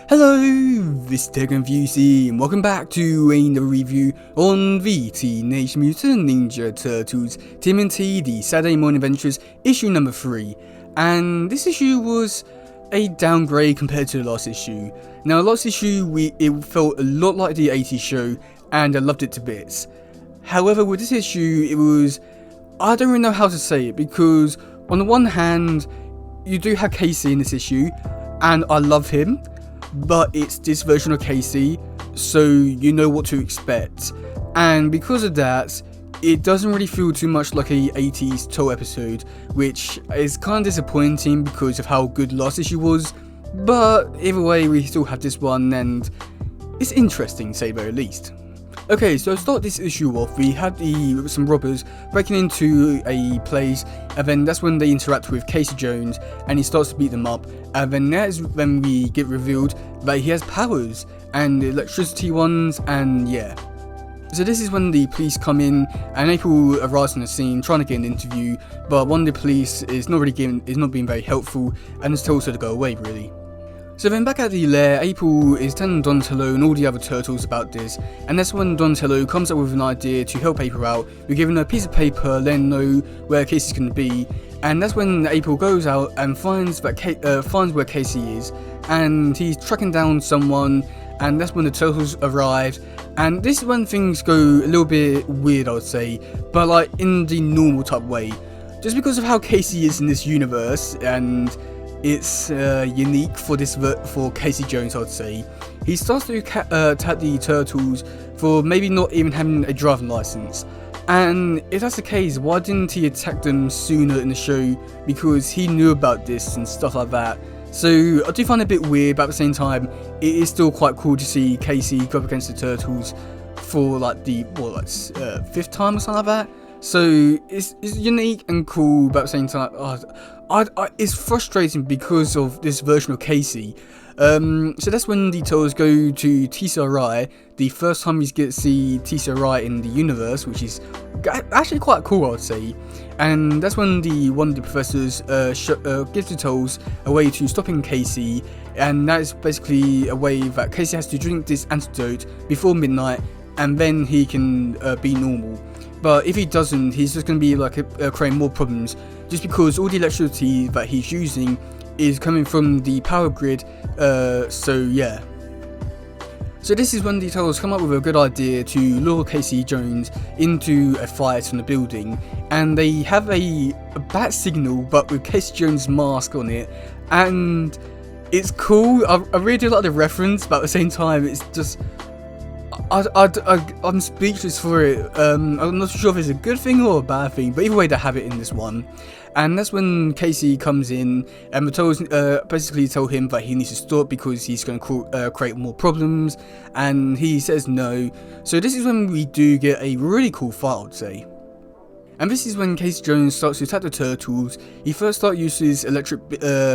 Hello, this is teddygaming and welcome back to another review on the Teenage Mutant Ninja Turtles tmnt The Saturday Morning Adventures issue number 3. And this issue was a downgrade compared to the last issue. Now, the last issue, it felt a lot like the 80s show and I loved it to bits. However, with this issue, it was, I don't really know how to say it, because on the one hand, you do have Casey in this issue and I love him. But it's this version of Casey, so you know what to expect. And because of that, it doesn't really feel too much like a 80s Toe episode, which is kind of disappointing because of how good last issue was. But either way, we still have this one, and it's interesting, to say the very least. Okay, so to start this issue off, we had some robbers breaking into a place, and then that's when they interact with Casey Jones, and he starts to beat them up, and then that's when we get revealed that he has powers, and electricity ones, and yeah. So this is when the police come in, and April arrives on the scene trying to get an interview, but one of the police is not being very helpful, and is tells her to go away, really. So then back at the lair, April is telling Donatello and all the other turtles about this, and that's when Donatello comes up with an idea to help April out. We're giving her a piece of paper, letting her know where Casey's going to be, and that's when April goes out and finds where Casey is, and he's tracking down someone, and that's when the turtles arrive. And this is when things go a little bit weird, I would say, but like in the normal type way, just because of how Casey is in this universe, and it's unique for Casey Jones, I would say. He starts to attack the turtles for maybe not even having a driving license. And if that's the case, why didn't he attack them sooner in the show? Because he knew about this and stuff like that. So I do find it a bit weird, but at the same time, it is still quite cool to see Casey go up against the turtles for like the fifth time or something like that. So it's unique and cool, but at the same time, it's frustrating because of this version of Casey. So that's when the Turtles go to TCRI, the first time we get to see TCRI in the universe, which is actually quite cool, I would say. And that's when one of the professors gives the Turtles a way to stopping Casey, and that is basically a way that Casey has to drink this antidote before midnight, and then he can be normal. But if he doesn't, he's just going to be like creating more problems, just because all the electricity that he's using is coming from the power grid. So yeah. So this is when the Turtles come up with a good idea to lure Casey Jones into a fight on the building, and they have a bat signal, but with Casey Jones' mask on it, and it's cool. I really do like the reference, but at the same time, it's just, I'm speechless for it. I'm not sure if it's a good thing or a bad thing, but either way they have it in this one. And that's when Casey comes in, and the Turtles basically tell him that he needs to stop because he's going to create more problems, and he says no. So this is when we do get a really cool fight, I would say. And this is when Casey Jones starts to attack the Turtles. He first uses electric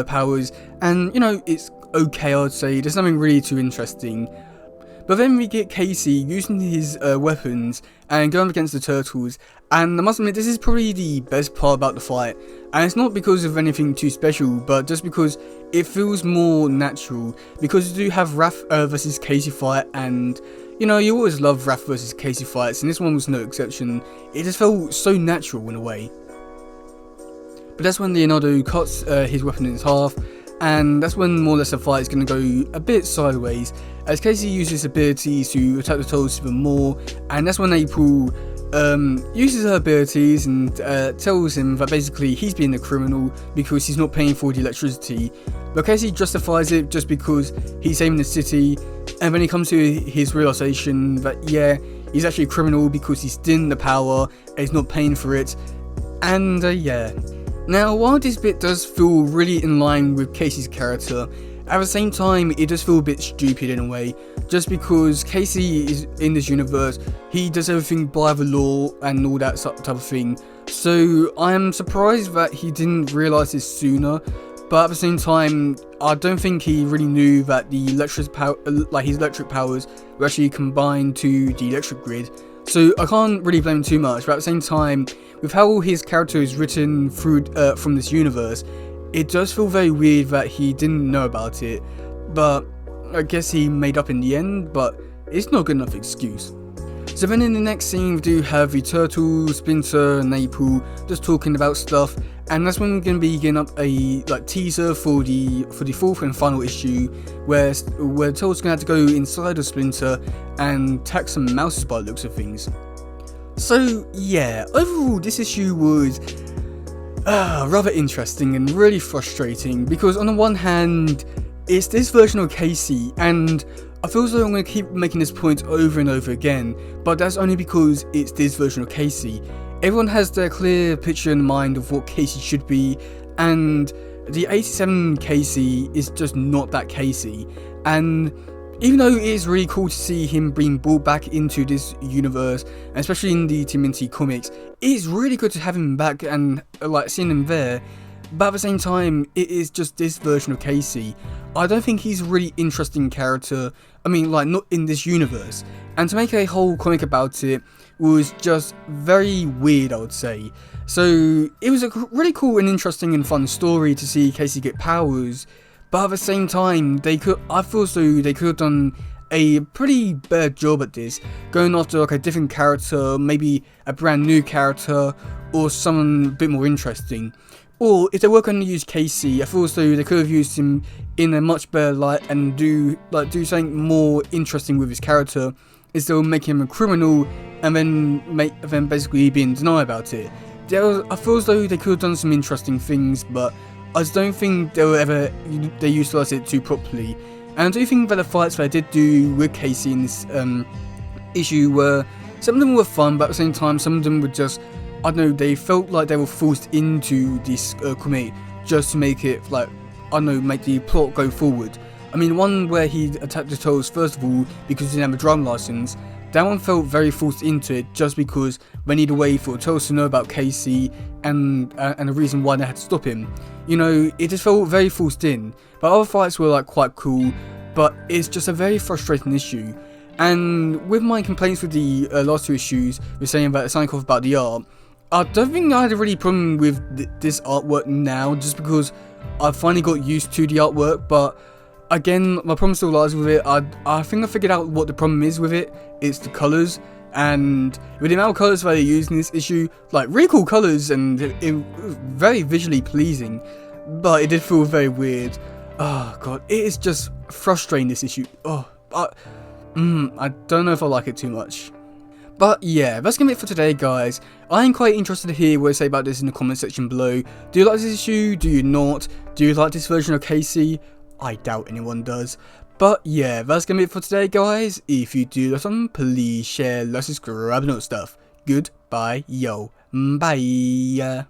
powers, and you know, it's okay, I would say. There's nothing really too interesting. But then we get Casey using his weapons and going against the Turtles, and I must admit, this is probably the best part about the fight, and it's not because of anything too special, but just because it feels more natural, because you do have Raph versus Casey fight, and you know, you always love Raph versus Casey fights, and this one was no exception. It just felt so natural in a way. But that's when Leonardo cuts his weapon in half, and that's when more or less the fight is going to go a bit sideways, as Casey uses abilities to attack the Turtles even more, and that's when April uses her abilities and tells him that basically he's being a criminal because he's not paying for the electricity. But Casey justifies it just because he's saving the city, and then he comes to his realization that yeah, he's actually a criminal because he's stealing the power and he's not paying for it, and yeah. Now, while this bit does feel really in line with Casey's character, at the same time, it does feel a bit stupid in a way, just because Casey is in this universe, he does everything by the law and all that type of thing. So I am surprised that he didn't realise this sooner, but at the same time, I don't think he really knew that the his electric powers were actually combined to the electric grid. So I can't really blame him too much, but at the same time, with how his character is written through from this universe, it does feel very weird that he didn't know about it. But I guess he made up in the end, but it's not a good enough excuse. So then in the next scene we do have the Turtle, Splinter and April just talking about stuff, and that's when we're going to be getting up a teaser for the fourth and final issue, where Turtle's going to have to go inside of Splinter and attack some mouses by the looks of things. So yeah, overall this issue was rather interesting and really frustrating, because on the one hand it's this version of Casey, and I feel as though I'm going to keep making this point over and over again, but that's only because it's this version of Casey. Everyone has their clear picture in mind of what Casey should be, and the 87 Casey is just not that Casey. And even though it is really cool to see him being brought back into this universe, and especially in the tmnt comics, it's really good to have him back and seeing him there. But at the same time, it is just this version of Casey. I don't think he's a really interesting character. I mean, not in this universe. And to make a whole comic about it was just very weird, I would say. So it was a really cool and interesting and fun story to see Casey get powers. But at the same time, I feel as though they could have done a pretty bad job at this, going after a different character, maybe a brand new character, or someone a bit more interesting. Or if they were going to use Casey, I feel as though they could have used him in a much better light and do something more interesting with his character, instead of making him a criminal and then basically be in denial about it. I feel as though they could have done some interesting things, but I just don't think they utilised it too properly. And I do think that the fights that I did do with Casey in this issue were, some of them were fun, but at the same time some of them were just, I don't know, they felt like they were forced into this comic just to make it, make the plot go forward. I mean, one where he attacked the Turtles first of all because he didn't have a driving license, that one felt very forced into it just because they needed a way for the Turtles to know about Casey and the reason why they had to stop him. You know, it just felt very forced in. But other fights were quite cool, but it's just a very frustrating issue. And with my complaints with the last two issues, with saying something off about the art, I don't think I had a really problem with this artwork now, just because I finally got used to the artwork. But again, my problem still lies with it. I think I figured out what the problem is with it. It's the colours, and with the amount of colours that they use in this issue, really cool colours and very visually pleasing, but it did feel very weird. Oh god, it is just frustrating, this issue. I don't know if I like it too much. But yeah, that's gonna be it for today, guys. I am quite interested to hear what you say about this in the comment section below. Do you like this issue? Do you not? Do you like this version of Casey? I doubt anyone does. But yeah, that's gonna be it for today, guys. If you do like something, please share, like, subscribe, and all that stuff. Goodbye, yo. Bye.